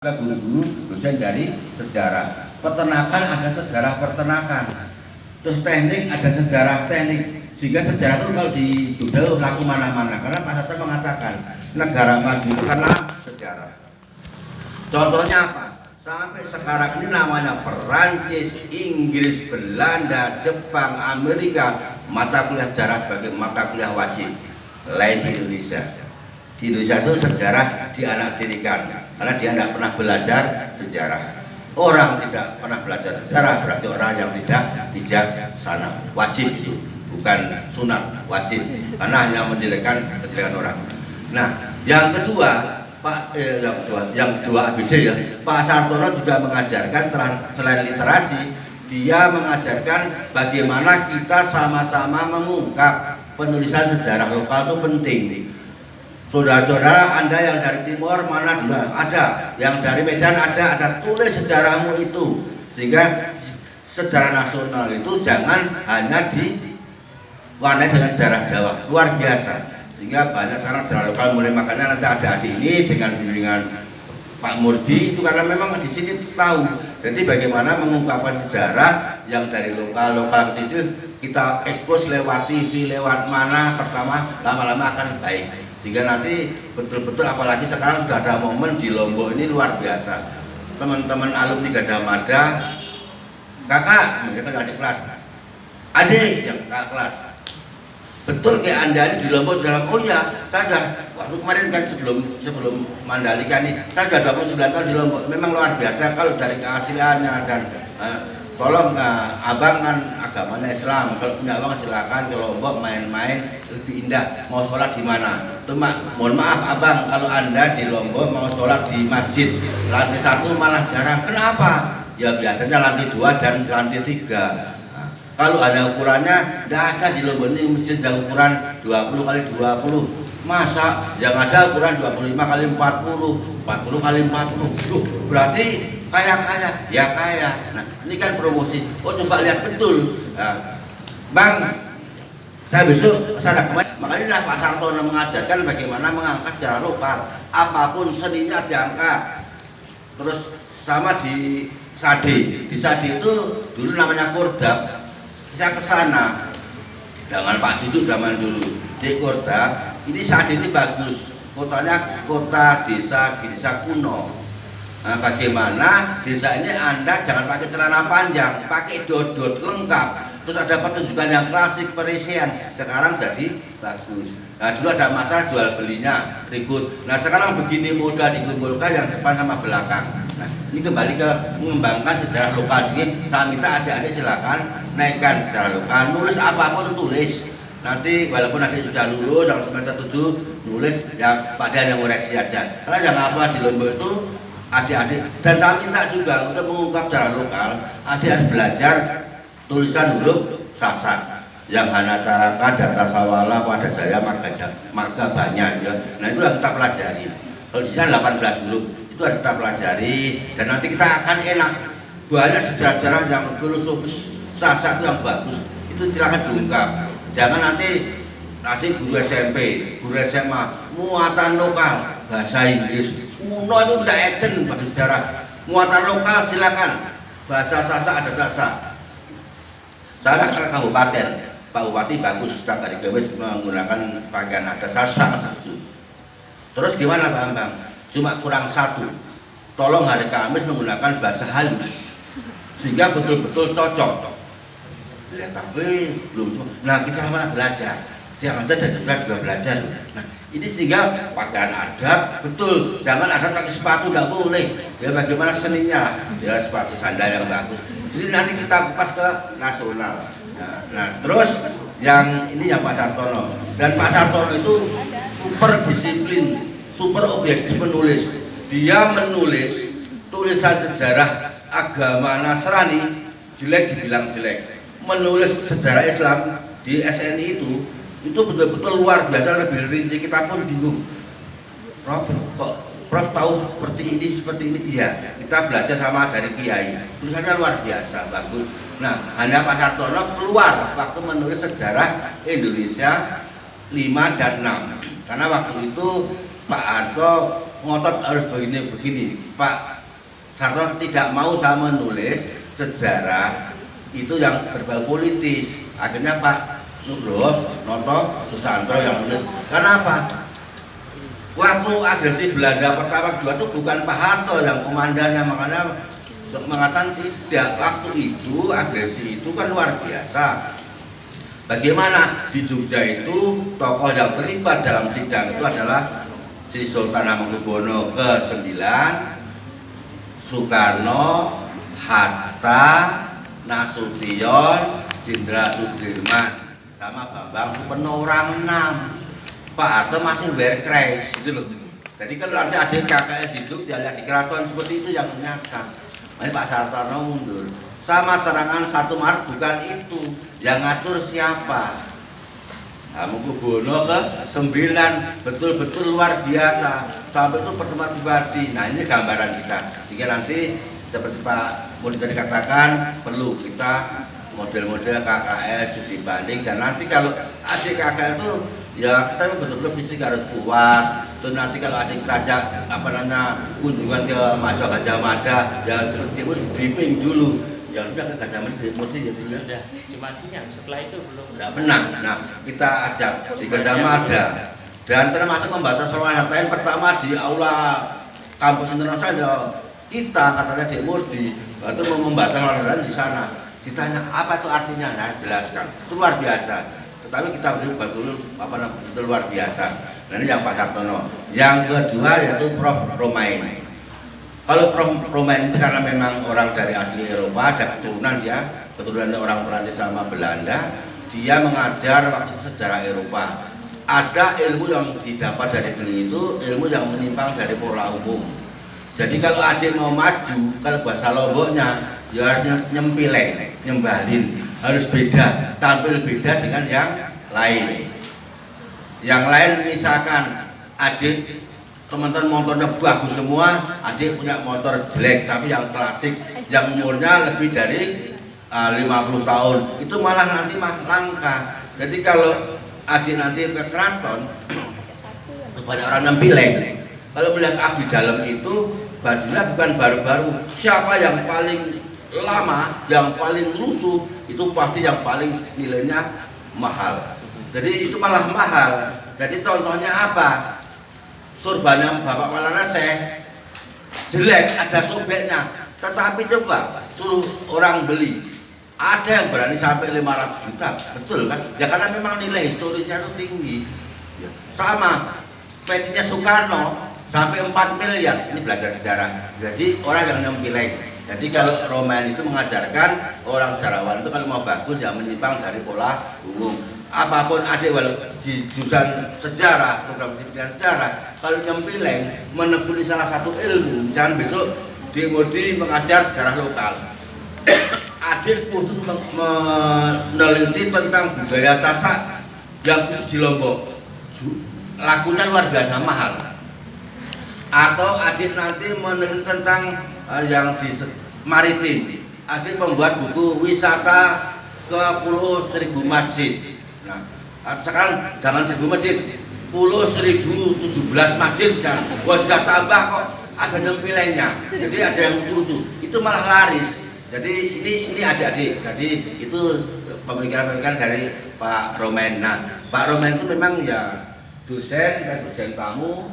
guru-guru dosen dari sejarah. Peternakan ada sejarah peternakan, terus teknik ada sejarah teknik, sehingga sejarah itu kalau di Jogja laku mana-mana. Karena Pak Sarto mengatakan negara maju itu karena sejarah. Contohnya apa? Sampai sekarang ini namanya Perancis, Inggris, Belanda, Jepang, Amerika, mata kuliah sejarah sebagai mata kuliah wajib. Lain di Indonesia. Di Indonesia itu sejarah dianaktirikan karena dia tidak pernah belajar sejarah. Orang tidak pernah belajar sejarah berarti orang yang tidak bijaksana. Wajib itu, bukan sunat, wajib. Karena hanya menjelekkan kejelekan orang. Nah, yang kedua, yang kedua ABC ya, Pak Sartono juga mengajarkan selain literasi, dia mengajarkan bagaimana kita sama-sama mengungkap penulisan sejarah lokal itu penting. Saudara-saudara Anda yang dari timur mana dulu ada, yang dari Medan ada tulis sejarahmu itu, sehingga sejarah nasional itu jangan hanya diwarnai dengan sejarah Jawa, luar biasa. Sehingga banyak sekarang sejarah lokal mulai, makanya nanti ada adik ini dengan bimbingan Pak Murdi itu karena memang di sini tahu. Jadi bagaimana mengungkapkan sejarah yang dari lokal itu kita ekspos lewat TV, lewat mana pertama, lama-lama akan baik. Sehingga nanti betul-betul, apalagi sekarang sudah ada momen di Lombok ini luar biasa. Teman-teman alumni Gadjah Mada, kakak, mereka adik kelas, adik yang kakak kelas. Betul kayak Anda ini di Lombok sudah, oh ya, saya sudah, waktu kemarin kan sebelum Mandalika nih, saya sudah 29 tahun di Lombok. Memang luar biasa kalau dari kehasilannya dan tolong abang kan agamanya Islam, kalau punya uang silakan ke Lombok main-main lebih indah. Mau sholat di mana? Tuh mohon maaf abang, kalau Anda di Lombok mau sholat di masjid lantai 1 malah jarang. Kenapa? Ya biasanya lantai 2 dan lantai 3. Kalau ada ukurannya, tidak ada di Lombok ini masjid yang ukuran 20 kali 20. Masa yang ada ukuran 25 kali 40, 40 kali 40. Berarti kaya-kaya, ya kaya. Nah, ini kan promosi. Oh, coba lihat betul. Nah, Bang, saya besok kesana kemarin. Makanya Pak Sartono mengajarkan bagaimana mengangkat sejarah lokal. Apapun seninya diangkat. Terus sama di Sade. Di Sade itu dulu namanya Kordab. Saya kesana dengan Pak Duduk zaman dulu di Kordab. Ini Sade ini bagus. Kotanya kota desa kuno. Nah, bagaimana desa ini Anda jangan pakai celana panjang, pakai dodot lengkap. Terus ada pertunjukan yang klasik Parisian. Sekarang jadi bagus. Nah, dulu ada masalah jual belinya ribut. Nah, sekarang begini mudah dikumpulkan yang depan sama belakang. Nah, ini kembali ke mengembangkan sejarah lokal ini. Saya minta adik-adik silakan naikkan sejarah lokal. Nulis apapun tulis. Nanti walaupun adik sudah lulus yang semester 7 nulis ya Pak Dan yang koreksi aja. Karena yang apa di Lombok itu adik-adik, dan saya minta juga untuk mengungkap sejarah lokal, adik-adik belajar tulisan huruf Sasak yang Hana Caraka, Data Sawala, Pada Jaya, Maga banyak ya. Nah itu yang kita pelajari. Kalau di sini 18 huruf itu harus kita pelajari, dan nanti kita akan enak. Banyak sejarah-sejarah yang filosofis Sasak yang bagus, itu silakan diungkap. Jangan nanti guru SMP, guru SMA, muatan lokal, bahasa Inggris kuno itu tidak eden bagi sejarah. Muatan lokal silakan. Bahasa Sasak ada Sasak. Saya ke kabupaten, Pak Bupati bagus Ustaz dari Kewis menggunakan pakaian ada Sasak satu. Terus gimana Pak Bang? Cuma kurang satu. Tolong hari Kamis menggunakan bahasa halus sehingga betul-betul cocok. Lihat tapi belum. Nah kita sama belajar. Jangan saja juga belajar. Nah, ini sehingga pakaian adat betul, jangan adat pakai sepatu tidak boleh. Ya bagaimana seninya? Ya sepatu sandal yang bagus. Jadi nanti kita kupas ke nasional. Nah, terus yang ini yang Pak Sartono, dan Pak Sartono itu super disiplin, super objektif menulis. Dia menulis tulisan sejarah agama Nasrani jelek dibilang jelek. Menulis sejarah Islam di SNI itu betul-betul luar biasa, lebih rinci, kita pun bingung. Prof tahu seperti ini, iya. Kita belajar sama dari Kiai, tulisannya luar biasa, bagus. Nah, hanya Pak Sartono keluar waktu menulis sejarah Indonesia 5 dan 6. Karena waktu itu Pak Harto ngotot harus begini. Pak Sarto tidak mau saya menulis sejarah itu yang berbau politis. Akhirnya Pak Nugroho Noto Susanto yang nulis. Kenapa? Waktu agresi Belanda pertama kedua itu bukan Pak Harto yang komandannya, makanya mengatakan tidak, waktu itu agresi itu kan luar biasa. Bagaimana di Jogja itu tokoh yang terlibat dalam sidang itu adalah si Sultan Hamengkubuwono ke-9, Soekarno, Hatta, Nasution, Jenderal Sudirman, sama Bambang Superno, orang 6. Pak Harto masih berkreis gitu loh. Jadi kalau nanti ada KKS di Jogja di keraton seperti itu yang nyata. Ini Pak Sartono mundur. Sama serangan 1 Maret bukan itu. Yang ngatur siapa? Hamengkubuwono ke-9 betul-betul luar biasa. Sampai itu pertemuan pribadi. Nah ini gambaran kita. Jika nanti seperti Pak Mudi tadi katakan perlu kita model-model KKS dibanding, dan nanti kalau adik KKS itu ya kita betul-betul fisik harus kuat. Terus nanti kalau adik ajak kunjungan ke Majwa Gajah Mada ya seperti itu briefing dulu. Ya udah ke Gajah Mada mesti ya sudah. Cuma siang, setelah itu belum. Tidak pernah. Nah kita ajak di Gajah Mada dan termasuk membaca seluruh lain pertama di aula kampus internasional kita katanya di Murdi itu mau membaca seluruh di sana. Ditanya apa itu artinya, nah jelaskan, itu luar biasa. Tetapi kita betul itu luar biasa. Nah ini yang Pak Sartono. Yang kedua yaitu Prof. Romain. Kalau Prof. Romain itu karena memang orang dari asli Eropa, ada keturunan orang Perancis sama Belanda. Dia mengajar waktu itu sejarah Eropa. Ada ilmu yang didapat dari beliau itu ilmu yang menyimpang dari pola umum. Jadi kalau adik mau maju, kalau bahasa Lomboknya ya harus nyempileng, nyembalin, harus beda, tampil beda dengan yang lain. Yang lain misalkan adik teman-teman motornya bagus semua, adik punya motor jelek tapi yang klasik, yang umurnya lebih dari 50 tahun, itu malah nanti langka. Jadi kalau adik nanti ke keraton, banyak orang nyempileng. Kalau melihat abdi dalam itu bajunya bukan baru-baru, siapa yang paling lama, yang paling lusuh itu pasti yang paling nilainya mahal. Jadi itu malah mahal. Jadi contohnya apa? Surbannya Bapak Malanaseh jelek, ada sobeknya. Tetapi coba suruh orang beli, ada yang berani sampai 500 juta, betul kan? Ya karena memang nilai historisnya itu tinggi. Sama pecinya Soekarno sampai 4 miliar, ini belajar sejarah. Jadi orang yang nyempileng. Jadi kalau Romain itu mengajarkan orang sejarawan itu kalau mau bagus ya menyimpang dari pola umum. Apapun ada walau di jurusan sejarah, program pendidikan sejarah, kalau nyempileng menekuni salah satu ilmu, jangan besok di mengajar sejarah lokal. Adik khusus meneliti tentang budaya Sasak yang khusus di Lombok, lakunya luar biasa mahal. Atau adik nanti meneliti tentang yang di maritim, adik membuat buku wisata ke Pulau Seribu Masjid. Nah, sekarang jangan 1000 masjid, Pulau 1017 masjid kan, gua sudah tambah kok ada nyempilengnya. Jadi ada yang lucu-lucu, itu malah laris. Jadi ini adik-adik, jadi itu pemikiran-pemikiran dari Pak Romain. Nah, Pak Romain itu memang ya dosen dan dosen tamu.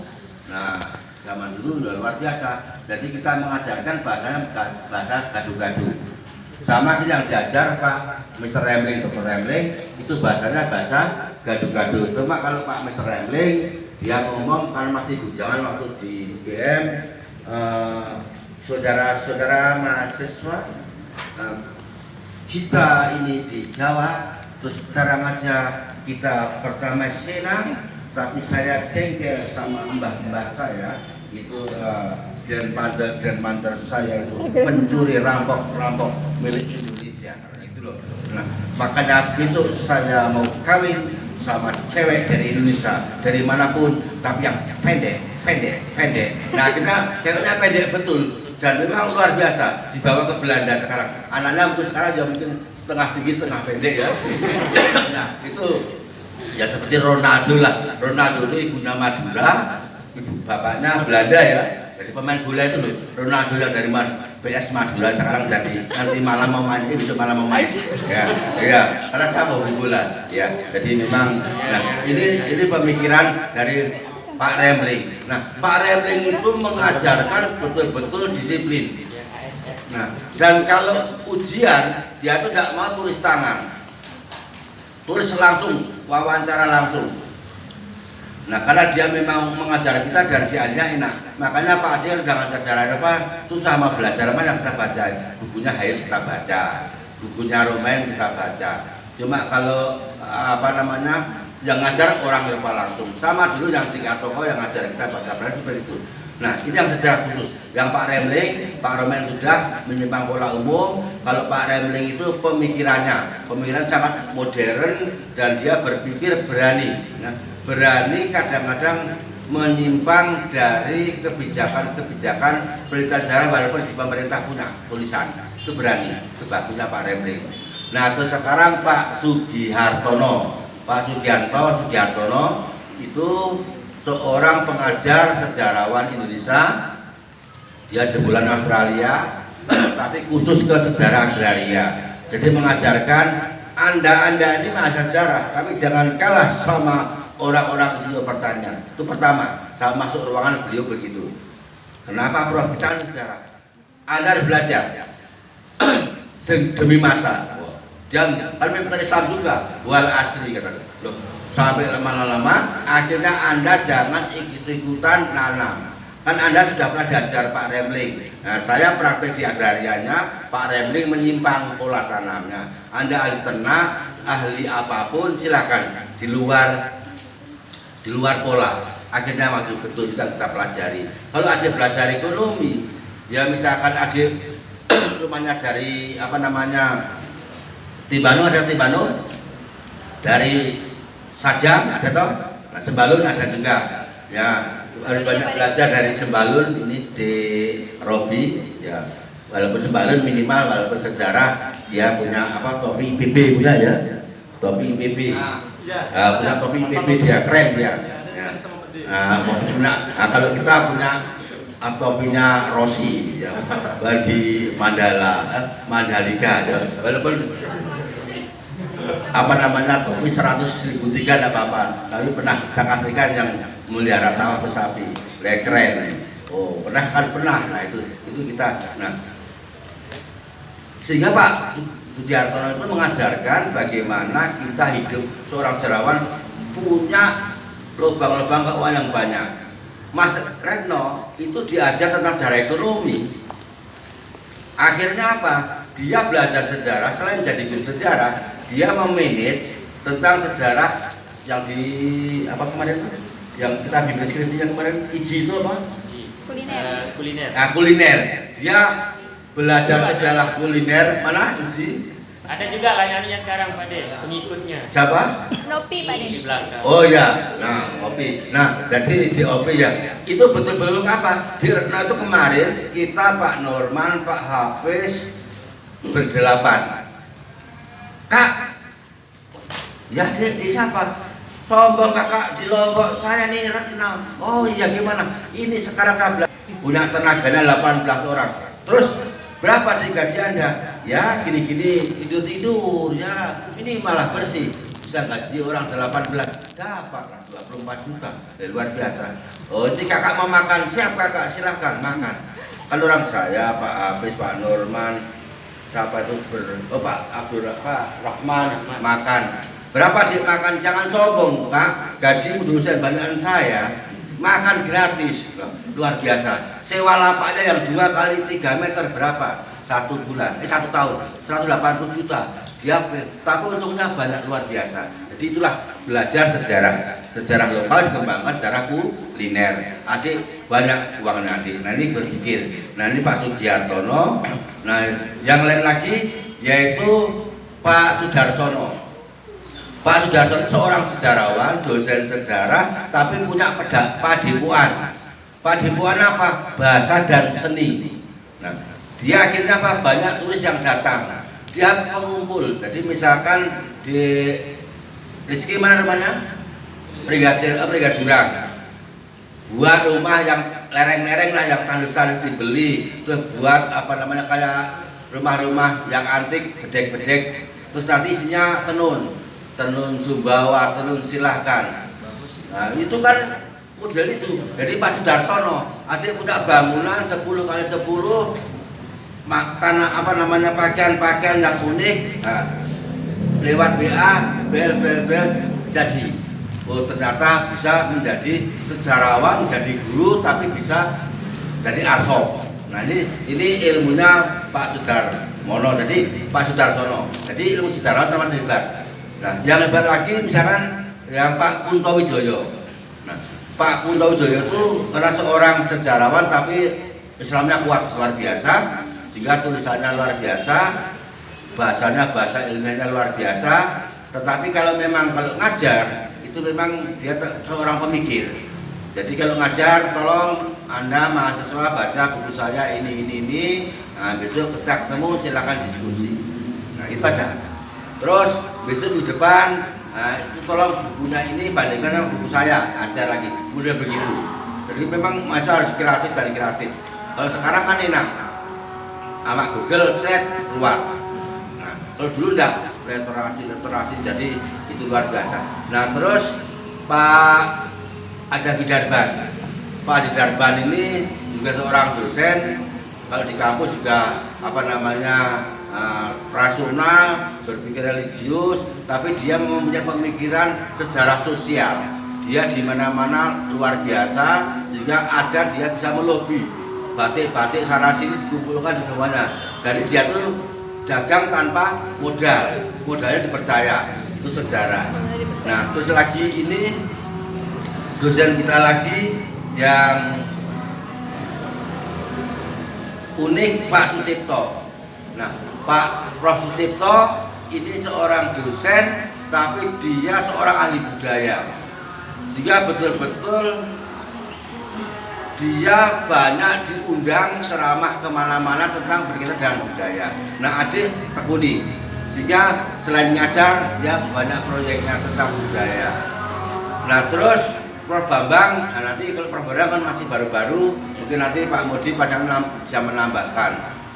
Nah, zaman dulu udah luar biasa. Jadi kita mengajarkan bahasa gaduh-gaduh. Sama sih yang diajar Pak Mr. Remling, Dr. Remling itu bahasanya bahasa gaduh-gaduh. Cuma kalau Pak Mr. Remling dia ngomong karena masih bujangan waktu di UGM, saudara-saudara mahasiswa, kita ini di Jawa, terus cara ngajak kita pertama senang, tapi saya jengkel sama mbah-mbah saya itu grandmother saya itu pencuri rampok milik Indonesia itu loh. Nah, makanya besok saya mau kawin sama cewek dari Indonesia dari manapun tapi yang pendek. Nah kita ceweknya pendek betul dan memang luar biasa dibawa ke Belanda sekarang. Anaknya mungkin sekarang ya mungkin setengah tinggi setengah pendek ya. Nah itu ya seperti Ronaldo lah. Ronaldo itu ibunya Madura, ibu bapaknya Belanda ya. Jadi pemain bola itu loh, Ronaldo yang dari PS Madura sekarang jadi nanti malam mau main, besok malam mau main. Ya, karena saya mau bola. Ya, jadi memang, nah ini pemikiran dari Pak Remling. Nah, Pak Remling itu mengajarkan betul-betul disiplin. Nah, dan kalau ujian dia tuh tidak mau tulis tangan, tulis langsung, wawancara langsung. Nah, karena dia memang mengajar kita dan diajarnya enak. Makanya Pak Adi udah ngajar cara apa susah mau belajar apa yang kita baca. Bukunya Hayes kita baca, bukunya Romain kita baca. Cuma kalau apa namanya yang ngajar orang Eropa langsung. Sama dulu yang tiga toko yang ngajar kita baca berarti seperti itu. Nah, ini yang secara khusus. Yang Pak Remling, Pak Romain sudah menyimpang pola umum. Kalau Pak Remling itu pemikiran sangat modern dan dia berpikir berani. Nah, berani kadang-kadang menyimpang dari kebijakan perintah daerah walaupun di pemerintah punya tulisan itu berani, itu bagusnya Pak Remling. Nah, terus sekarang Pak Sugihartono itu seorang pengajar sejarawan Indonesia, dia jebolan Australia tapi khusus ke sejarah agraria. Jadi mengajarkan anda ini mahasiswa sejarah tapi jangan kalah sama orang-orang itu pertanyaan. Itu pertama, saya masuk ruangan beliau begitu. Kenapa Prof? Kita sejarah. Anda harus belajar demi masa. Dia kan memang Islam juga, wal asli kata. Loh, sampai lama-lama akhirnya Anda jangan ikut-ikutan nanam. Kan Anda sudah pernah diajar Pak Remling. Nah, saya praktek di agrarianya, Pak Remling menyimpang pola tanamnya. Anda ahli ternak, ahli apapun silakan di luar pola. Akhirnya waktu betul kita pelajari. Kalau adik belajar ekonomi, ya misalkan adik rumahnya dari apa namanya Tibano, ada Tibano dari Sajam ada toh, nah, Sembalun ada juga. Ya harus banyak belajar dari Sembalun ini di Robi. Ya walaupun Sembalun minimal walaupun sejarah dia punya apa topi IPB punya ya, topi IPB. Punya topi IPB dia keren dia. Ya. Kalau kita punya topinya Rossi ya, di Mandalika ya. Walaupun apa namanya topi 100.003 tidak apa-apa, tapi pernah Afrika yang melihara sawah atau sapi, keren. Oh pernah. Nah itu kita. Nah sehingga Pak Sugihartono itu mengajarkan bagaimana kita hidup seorang sejarawan punya lubang-lubang keuangan yang banyak. Mas Retno itu diajar tentang sejarah ekonomi. Akhirnya apa? Dia belajar sejarah, selain jadi guru sejarah, dia memanage tentang sejarah yang di apa kemarin? Yang kita bimbing skripsi yang kemarin IJI itu apa? Kuliner. Nah, kuliner. Dia belajar sejarah kuliner mana IJI? Ada juga layanannya sekarang Pak De, pengikutnya. Siapa? Nopi Pak De. Di belakang. Oh ya, nah Opi. Nah jadi di Opi ya, itu betul-betul apa? Di Retno itu kemarin kita Pak Norman, Pak Hafiz berdelapan. Kak, ya di siapa? Sombong kakak di Lombok, saya nih Retno. Oh iya gimana? Ini sekarang saya belajar punya tenaganya 18 orang. Terus berapa di gaji Anda? Ya gini-gini tidur ya, ini malah bersih. Bisa gaji orang 18, dapatlah 24 juta. Luar biasa. Oh ini kakak mau makan, siap kakak silahkan makan. Kalau orang saya Pak Hafiz, Pak Norman, siapa itu Pak Abdul Rahman makan. Berapa sih makan? Jangan sombong Kak, gaji dosen banyakan saya, makan gratis. Luar biasa. Sewa lapaknya yang 2 kali 3 meter berapa? 1 bulan, 1 tahun 180 juta dia, tapi untungnya banyak luar biasa. Jadi itulah belajar sejarah lokal dikembangkan secara kuliner. Adik banyak uangnya adik. Nah ini berpikir. Nah ini Pak Sugihartono. Nah yang lain lagi yaitu Pak Sudarsono. Pak Sudarsono seorang sejarawan, dosen sejarah, tapi punya padepokan. Padepokan apa? Bahasa dan seni. Nah dia akhirnya apa? Banyak turis yang datang. Dia pengumpul. Jadi misalkan di Rizky mana rumahnya? Brigadir Jurang. buat rumah yang lereng-lereng lah, yang tandus-tandus dibeli, terus buat apa namanya kayak rumah-rumah yang antik, bedek-bedek, terus nanti isinya tenun Sumbawa, tenun silahkan. Nah itu kan model itu. Jadi Pak Sudarsono ada punya bangunan 10 kali 10 tanah apa namanya pakaian-pakaian yang unik. Nah, lewat WA bel jadi. Oh ternyata bisa menjadi sejarawan, menjadi guru, tapi bisa jadi arsop. Nah ini ilmunya Pak Sudarmono, jadi Pak Sudarsono. Jadi ilmu sejarawan teman hebat. Nah yang hebat lagi misalkan yang Pak Kunto Wijoyo. Nah Pak Kunto Wijoyo itu karena seorang sejarawan tapi Islamnya kuat luar biasa, sehingga tulisannya luar biasa, bahasanya bahasa ilmiahnya luar biasa. Tetapi kalau ngajar itu memang dia seorang pemikir. Jadi kalau ngajar tolong Anda mahasiswa baca buku saya ini. Nah, besok kita ketemu silakan diskusi. Nah itu aja. Terus besok di depan itu tolong bukunya ini bandingkan dengan buku saya, ada lagi. Kemudian begitu. Jadi memang masa harus kreatif dan kreatif. Kalau sekarang kan enak, sama Google thread keluar. Nah kalau dulu enggak, literasi, jadi itu luar biasa. Nah terus Pak Adi Darban ini juga seorang dosen. Kalau di kampus juga apa namanya rasional, berpikir religius, tapi dia mempunyai pemikiran sejarah sosial. Dia di mana-mana luar biasa, sehingga dia bisa melobi batik-batik sana sini dikumpulkan di semuanya. Jadi dia tuh dagang tanpa modalnya dipercaya, itu sejarah. Nah terus lagi ini dosen kita lagi yang unik, Pak Sutipto. Nah Pak Prof Sutipto ini seorang dosen, tapi dia seorang ahli budaya, sehingga betul-betul dia banyak diundang ceramah kemana-mana tentang berkaitan dengan budaya. Nah adik tekuni, sehingga selain ngajar dia banyak proyeknya tentang budaya. Nah terus Prof Bambang, nah nanti kalau Prof Bambang kan masih baru-baru, mungkin nanti Pak Mudi bisa menambahkan.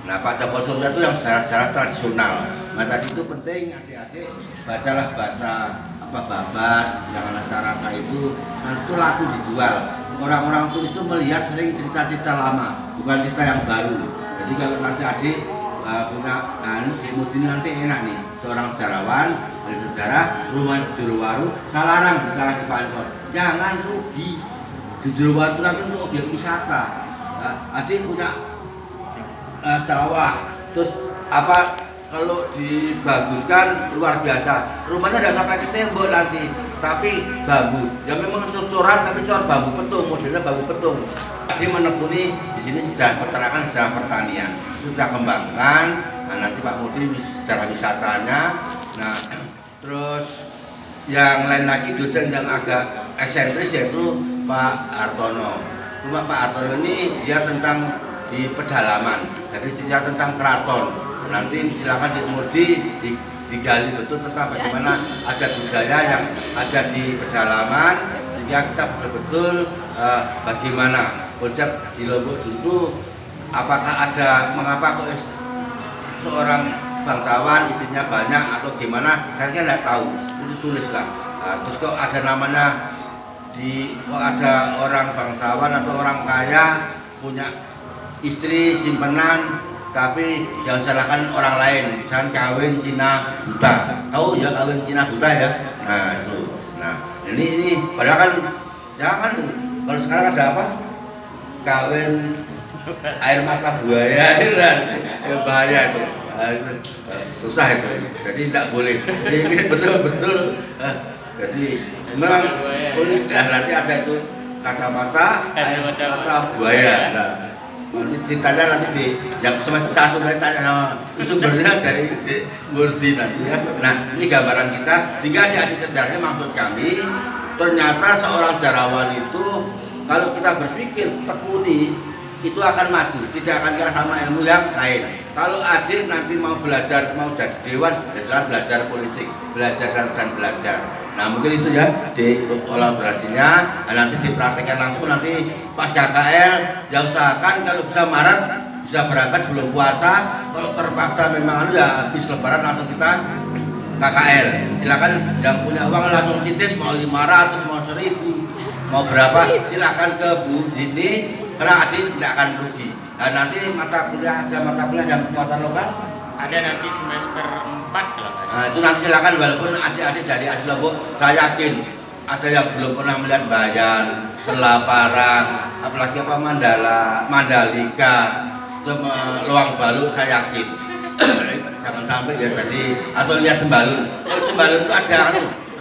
Nah Pak Joko Surya itu yang sejarah tradisional. Nah tadi itu penting adik-adik baca babat, jangan acara itu, nanti itu laku dijual. Orang-orang turis itu melihat sering cerita-cerita lama, bukan cerita yang baru. Jadi kalau nanti adik punya Mudi nanti enak nih, seorang sejarawan, ahli sejarah, rumah di Jorowaru, salarang kita lagi Pancor. Jangan rugi. Di Jorowaru itu nanti untuk objek wisata. Adik punya sawah, terus apa kalau dibaguskan luar biasa. Rumahnya tidak sampai ke tembok nanti, tapi bambu. Ya memang coran tapi cor bambu petung, modelnya bambu petung. Dia menekuni di sini sejarah peternakan, sejarah pertanian. Itu kita kembangkan. Nah, nanti Pak Mudi sejarah wisatanya. Nah, terus yang lain lagi dosen yang agak eksentris yaitu Pak Hartono. Rumah Pak Hartono ini dia tentang di pedalaman, jadi cerita tentang keraton. Nanti silakan di Mudi digali betul tentang bagaimana ada budaya yang ada di pedalaman, sehingga kita betul-betul bagaimana konsep di Lombok dulu, apakah ada mengapa kok seorang bangsawan istrinya banyak atau gimana, kayaknya nggak tahu, itu tulislah. Terus kok ada namanya kok ada orang bangsawan atau orang kaya punya istri simpenan, tapi yang salahkan orang lain, misalkan kawin Cina Buddha, tahu ya kawin Cina Buddha ya. Nah itu, nah ini padahal kan jangan kalau sekarang ada apa kawin air mata buaya, ya bahaya itu, susah itu, jadi tidak boleh. Ini betul-betul, jadi memang unik. Nah, nanti ada itu kacamata air mata buaya. Nah, nanti ceritanya nanti yang semester 1 nanti tanya sama sumbernya dari Murdi nanti ya. Nah ini gambaran kita, sehingga di sejarahnya maksud kami ternyata seorang sejarawan itu kalau kita berpikir tekuni itu akan maju, tidak akan kira sama ilmu yang lain. Kalau adik nanti mau belajar, mau jadi dewan, ya silahkan belajar politik, belajar dan belajar. Nah mungkin itu ya di kolaborasinya. Nah, nanti dipraktekkan langsung nanti pas KKL. Ya usahakan kalau bisa Maret bisa berangkat sebelum puasa. Kalau terpaksa memang ya habis Lebaran langsung kita KKL. Silakan yang punya uang langsung titip, mau 500 mau 1000 mau berapa silakan ke Bu Zini karena adik tidak akan rugi. Nah, nanti mata kuliah ada mata kuliah yang muatan lokal Ada nanti semester 4 kalau nggak salah. nah itu nanti silakan walaupun adik-adik dari asli Lombok saya yakin ada yang belum pernah melihat Bayan, Selaparang, apalagi apa Mandalika, Luang Balu saya yakin jangan sampai ya tadi atau lihat Sembalun. Kalau Sembalun itu ada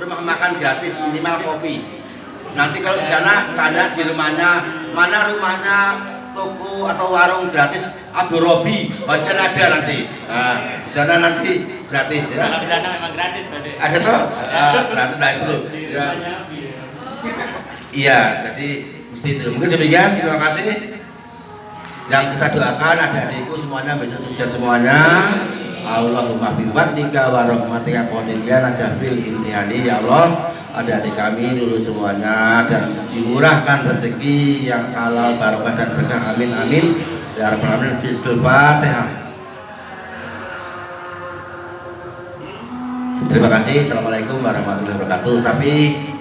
rumah makan gratis minimal kopi. Nanti kalau di sana tanya di rumahnya mana rumahnya toko atau warung gratis Abu Robi, di sana ada nanti. Nah, di sana nanti gratis ya. Kalau di sana memang gratis, Pak De. Ada toh? Gratis lah itu. Ya. Iya, jadi mesti itu. Mungkin demikian. Terima kasih. Yang kita doakan adik-adikku semuanya besok sukses semuanya. Allahumma biwadnika wa rahmatika qadilya najafil imtihani ya Allah. Adik-adik kami dulu semuanya dan dimurahkan rezeki yang halal barokah dan berkah amin amin ya rabbal alamin. Bismillahirrahmanirrahim. Terima kasih. Assalamualaikum warahmatullahi wabarakatuh. Tapi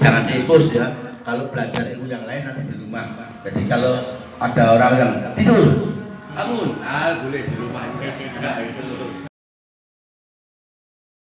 jangan diekspos ya. Kalau belajar ilmu yang lain nanti di rumah. Jadi kalau ada orang yang tidur bangun, boleh di rumah juga. Nah, itu